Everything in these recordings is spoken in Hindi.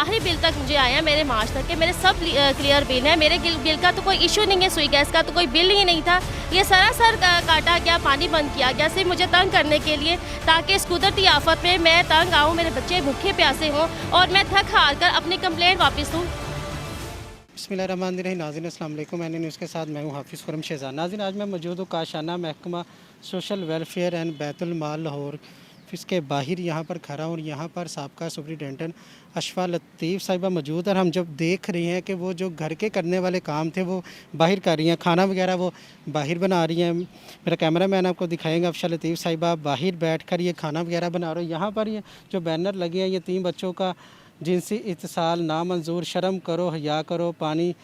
आखिरी बिल तक मुझे आया मेरे मार्च तक के, मेरे सब क्लियर बिल है। मेरे बिल का तो कोई इशू नहीं है, सुई गैस का तो कोई बिल ही नहीं था। ये सरासर काटा गया, पानी बंद किया गया सिर्फ मुझे तंग करने के लिए, ताकि इस कुदरती आफत में मैं तंग आऊँ, मेरे बच्चे भूखे प्यासे हों और मैं थक हार कर अपनी कंप्लेंट वापस दूँ। बिस्मिल्लाहिर्रहमानिर्रहीम। नाज़रीन अस्सलाम वालेकुम। मैंने न्यूज़ के साथ मैं हूँ हाफिज़ खुरम शहज़ाद। नाज़रीन आज मैं मौजूद हूँ काशाना महकमा सोशल वेलफेयर एंड बैतुल माल लाहौर इसके बाहर यहाँ पर खड़ा हूँ और यहाँ पर साबका सुपरिटेंडेंट अशफा लतीफ़ साहिबा मौजूद। और हम जब देख रहे हैं कि वो जो घर के करने वाले काम थे वो बाहर कर रही हैं, खाना वगैरह वो बाहर बना रही हैं। मेरा कैमरा मैन आपको दिखाएंगे। अशफा लतीफ़ साहिबा बाहर बैठ कर ये खाना वगैरह बना रहे हो। यहाँ पर ये जो बैनर लगे हैं ये 3 बच्चों का जिनसी इत्तिसाल नामंजूर, शर्म करो, हया करो, पानी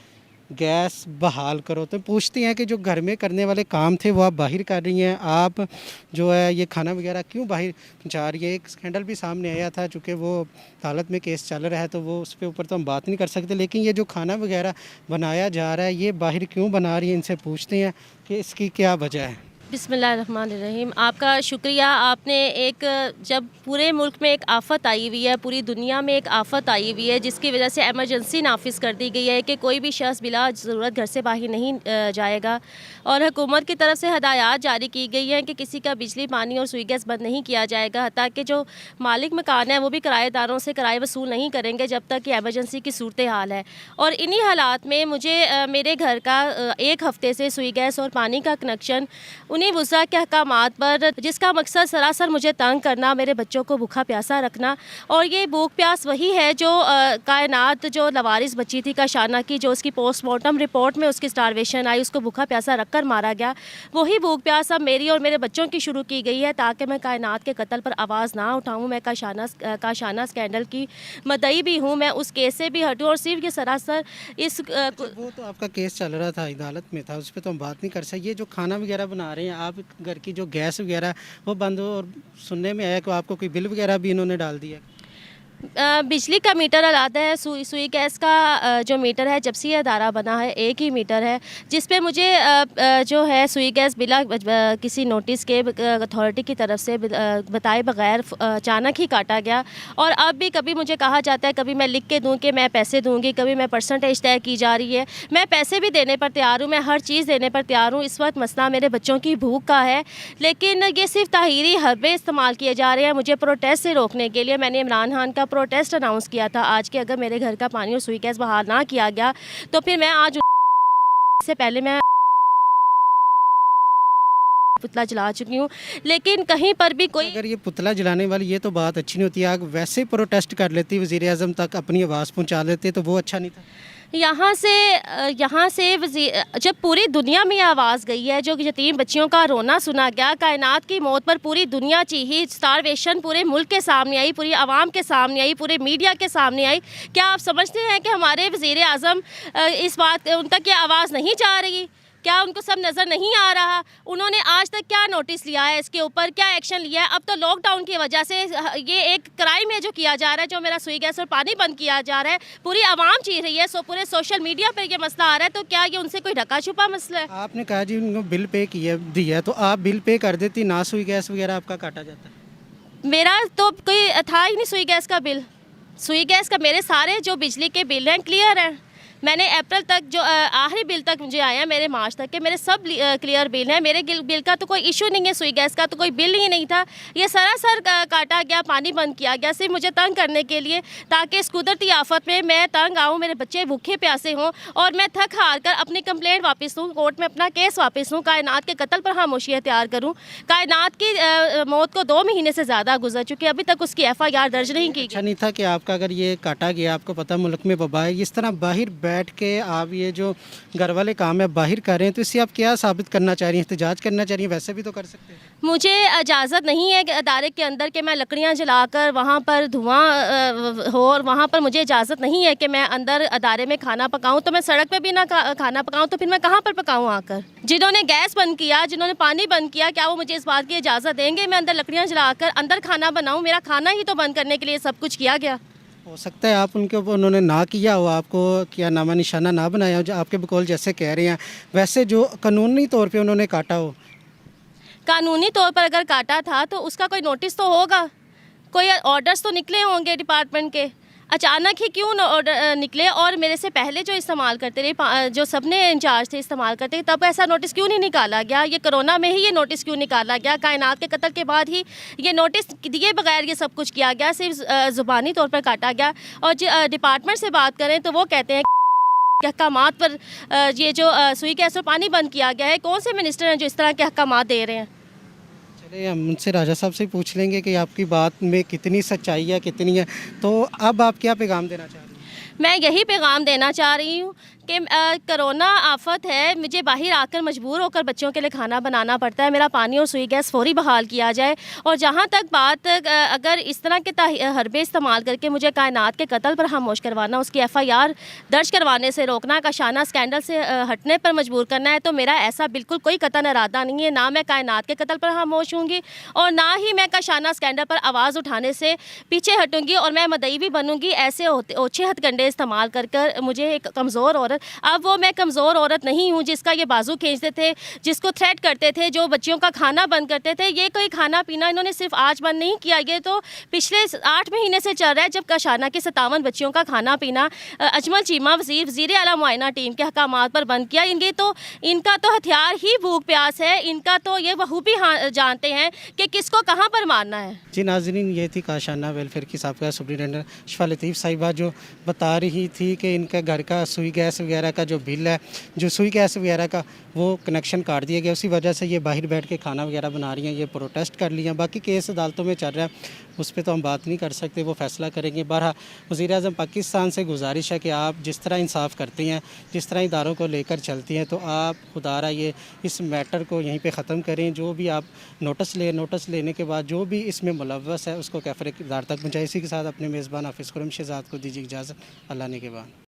गैस बहाल करो। तो पूछते हैं कि जो घर में करने वाले काम थे वो आप बाहर कर रही हैं, आप जो है ये खाना वगैरह क्यों बाहर पहुँचा रही है। एक स्कैंडल भी सामने आया था, चूँकि वो अदालत में केस चल रहा है तो वो उस पर ऊपर तो हम बात नहीं कर सकते, लेकिन ये जो खाना वगैरह बनाया जा रहा है ये बाहर क्यों बना रही है, इनसे पूछते हैं कि इसकी क्या वजह है। बिस्मिल्लाहिर्रहमानिर्रहीम। आपका शुक्रिया। आपने जब पूरे मुल्क में एक आफ़त आई हुई है, पूरी दुनिया में एक आफ़त आई हुई है जिसकी वजह से एमरजेंसी नाफिज कर दी गई है कि कोई भी शख्स बिला ज़रूरत घर से बाहर नहीं जाएगा, और हुकूमत की तरफ से हदायत जारी की गई हैं कि किसी का बिजली, पानी और सुई गैस बंद नहीं किया जाएगा, हत्ता कि जो मालिक मकान है वो भी किराएदारों से किराए वसूल नहीं करेंगे जब तक कि एमरजेंसी की सूरत हाल है। और इन्हीं हालात में मुझे मेरे घर का 1 हफ़्ते से सुई गैस और पानी का कनेक्शन उन्हीं वज़ा के अहकामात पर, जिसका मकसद सरासर मुझे तंग करना, मेरे बच्चों को भूखा प्यासा रखना। और ये भूख प्यास वही है जो कायनात जो लवारिस बची थी काशाना की, जो उसकी पोस्टमार्टम रिपोर्ट में उसकी स्टारवेशन आई, उसको भूखा प्यासा रखकर मारा गया। वही भूख प्यास अब मेरी और मेरे बच्चों की शुरू की गई है ताकि मैं कायनात के कत्ल पर आवाज़ ना उठाऊँ। मैं काशाना स्कैंडल की मदई भी हूँ, मैं उस केस से भी हटूँ। और सिर्फ ये सरासर वो तो आपका केस चल रहा था, अदालत में था, उस पर तो हम बात नहीं कर सकते। ये जो खाना वगैरह बना रहे हैं आप, घर की जो गैस वगैरह वो बंद हो, और सुनने में आया कि आपको कोई बिल वगैरह भी इन्होंने डाल दिया। बिजली का मीटर अलग है, सुई गैस का जो मीटर है जब से ये अदारा बना है एक ही मीटर है, जिस पे मुझे जो है सुई गैस बिला किसी नोटिस के अथॉरिटी की तरफ से बताए बगैर अचानक ही काटा गया। और अब भी कभी मुझे कहा जाता है, कभी मैं लिख के दूं कि मैं पैसे दूंगी, कभी मैं परसेंटेज तय की जा रही है। मैं पैसे भी देने पर तैयार हूँ, मैं हर चीज़ देने पर तैयार हूँ। इस वक्त मसला मेरे बच्चों की भूख का है, लेकिन ये सिर्फ ताहीरी हरबे इस्तेमाल किए जा रहे हैं मुझे प्रोटेस्ट से रोकने के लिए। मैंने इमरान खान का प्रोटेस्ट अनाउंस किया था आज कि अगर मेरे घर का पानी और सुई गैस बहाल ना किया गया तो फिर मैं आज से पहले मैं पुतला जला चुकी हूँ, लेकिन कहीं पर भी कोई। अगर ये पुतला जलाने वाली ये तो बात अच्छी नहीं होती, आप वैसे प्रोटेस्ट कर लेती, वज़ीर आज़म तक अपनी आवाज़ पहुँचा लेते तो वो अच्छा नहीं था। यहाँ से जब पूरी दुनिया में आवाज़ गई है, जो यतीम बच्चियों का रोना सुना गया, कायनात की मौत पर पूरी दुनिया चीखी, स्टारवेशन पूरे मुल्क के सामने आई, पूरी आवाम के सामने आई, पूरे मीडिया के सामने आई, क्या आप समझते हैं कि हमारे वज़ीर आज़म इस बात उन तक ये आवाज़ नहीं जा रही? क्या उनको सब नज़र नहीं आ रहा? उन्होंने आज तक क्या नोटिस लिया है इसके ऊपर, क्या एक्शन लिया है? अब तो लॉकडाउन की वजह से ये एक क्राइम है जो किया जा रहा है, जो मेरा सुई गैस और पानी बंद किया जा रहा है, पूरी आवाम चीख रही है, पूरे सोशल मीडिया पर ये मसला आ रहा है। तो क्या ये उनसे कोई ढका छुपा मसला है? आपने कहा जी उनको बिल पे दिया है, तो आप बिल पे कर देती, ना सुई गैस वगैरह आपका काटा जाता। मेरा तो कोई था ही नहीं सुई गैस का बिल। सुई गैस का मेरे सारे जो बिजली के बिल हैं क्लियर हैं। मैंने अप्रैल तक जो आखिरी बिल तक मुझे आया, मेरे मार्च तक के मेरे सब क्लियर बिल हैं। मेरे बिल का तो कोई इशू नहीं है, सुई गैस का तो कोई बिल ही नहीं था। ये सरासर काटा गया, पानी बंद किया गया सिर्फ मुझे तंग करने के लिए, ताकि इस कुदरती आफत में मैं तंग आऊँ, मेरे बच्चे भूखे प्यासे हों और मैं थक हार कर अपनी कंप्लेंट वापस दूँ, कोर्ट में अपना केस वापस दूँ, कायनात के कत्ल पर खामोशी तैयार करूँ। कायनात की मौत को 2 महीने से ज़्यादा गुजर चुकी है, अभी तक उसकी FIR दर्ज नहीं की। अच्छा नहीं था कि आपका अगर ये काटा गया, आपको पता मुल्क में वबा है, इस तरह बाहर बैठ के आप ये जो घर वाले काम है बाहर कर रहे हैं, तो इससे आप क्या साबित करना चाह रही हैं? एहतजाज करना चाह रही हैं? वैसे भी तो कर सकते हैं। मुझे इजाज़त नहीं है कि अदारे के अंदर के मैं लकड़ियां जलाकर वहाँ पर धुआं हो, और वहाँ पर मुझे इजाज़त नहीं है कि मैं अंदर अदारे में खाना पकाऊं। तो मैं सड़क पे भी ना खाना पकाऊं तो फिर मैं कहाँ पर पकाऊं आकर? जिन्होंने गैस बंद किया, जिन्होंने पानी बंद किया, क्या वो मुझे इस बात की इजाज़त देंगे मैं अंदर लकड़ियाँ जलाकर अंदर खाना बनाऊँ? मेरा खाना ही तो बंद करने के लिए सब कुछ किया गया। हो सकता है आप उनके ऊपर उन्होंने ना किया हो, आपको क्या नामा निशाना ना बनाया हो, जो आपके बकौल जैसे कह रहे हैं, वैसे जो कानूनी तौर पे उन्होंने काटा हो। कानूनी तौर पर अगर काटा था तो उसका कोई नोटिस तो होगा, कोई ऑर्डर्स तो निकले होंगे डिपार्टमेंट के। अचानक ही क्यों निकले, और मेरे से पहले जो इस्तेमाल करते रहे, जो सबने इंचार्ज थे इस्तेमाल करते, तब ऐसा नोटिस क्यों नहीं निकाला गया? ये कोरोना में ही ये नोटिस क्यों निकाला गया? कायनात के कत्ल के बाद ही ये नोटिस दिए बगैर ये सब कुछ किया गया, सिर्फ ज़ुबानी तौर पर काटा गया। और डिपार्टमेंट से बात करें तो वो कहते हैं कि अहकामात पर ये जो सुई गैस और पानी बंद किया गया है, कौन से मिनिस्टर हैं जो इस तरह के अहकामात दे रहे हैं? चलिए हम उनसे राजा साहब से पूछ लेंगे कि आपकी बात में कितनी सच्चाई है, कितनी है। तो अब आप क्या पैगाम देना चाह रही हैं? मैं यही पैगाम देना चाह रही हूँ कि कोरोना आफत है, मुझे बाहर आकर मजबूर होकर बच्चों के लिए खाना बनाना पड़ता है। मेरा पानी और सुई गैस फौरी बहाल किया जाए। और जहाँ तक बात अगर इस तरह के हरबे इस्तेमाल करके मुझे कायनात के कत्ल पर खामोश करवाना, उसकी FIR दर्ज करवाने से रोकना, काशाना स्कैंडल से हटने पर मजबूर करना है, तो मेरा ऐसा बिल्कुल कोई कतन इरादा नहीं है। ना मैं कायनात के कत्ल पर खामोश होंगी और ना ही मैं काशाना स्कैंडल पर आवाज़ उठाने से पीछे हटूँगी। और मैं मदई भी बनूँगी ऐसे ओछे हथकंडे इस्तेमाल कर कर मुझे एक कमज़ोर औरत। अब वो मैं कमज़ोर औरत नहीं हूँ जिसका ये बाजू खींचते थे, जिसको थ्रेट करते थे, जो बच्चियों का खाना बंद करते थे। ये कोई खाना पीना इन्होंने सिर्फ आज बंद नहीं किया, ये तो पिछले 8 महीने से चल रहा है, जब काशाना के 57 बच्चियों का खाना पीना अजमल चीमा वज़ीर आला मुआयना टीम के अहकामात पर बंद किया। इनका तो हथियार ही भूख प्यास है। इनका तो ये बखूबी जानते हैं कि किसको कहाँ पर मारना है। जी नाज़रीन, ये थी काशाना वेलफेयर की साबिक़ा सुपरिटेंडेंट शिफा लतीफ़ साहिबा, जो बता रही थी कि इनका घर का सुई गैस वगैरह का जो बिल है, जो सुई गैस वगैरह का वो कनेक्शन काट दिया गया। उसी वजह से ये बाहर बैठ के खाना वगैरह बना रही हैं, ये प्रोटेस्ट कर लिया। बाकी केस अदालतों में चल रहा है, उस पर तो हम बात नहीं कर सकते, वो फ़ैसला करेंगे। बहरहाल वज़ीर-ए-आज़म पाकिस्तान से गुजारिश है कि आप जिस तरह इंसाफ करती हैं, जिस तरह इदारों को लेकर चलती हैं, तो आप खुदारा ये इस मैटर को यहीं पे ख़त्म करें। जो भी आप नोटिस लेने के बाद जो भी इसमें मुलव्वस है उसको कैफ़र इक़्तिदार तक पहुँचाएं। इसी के साथ अपने मेज़बान हाफ़िज़ खुर्रम शहज़ाद को दीजिए इजाज़त। अल्लाह ने के बाद।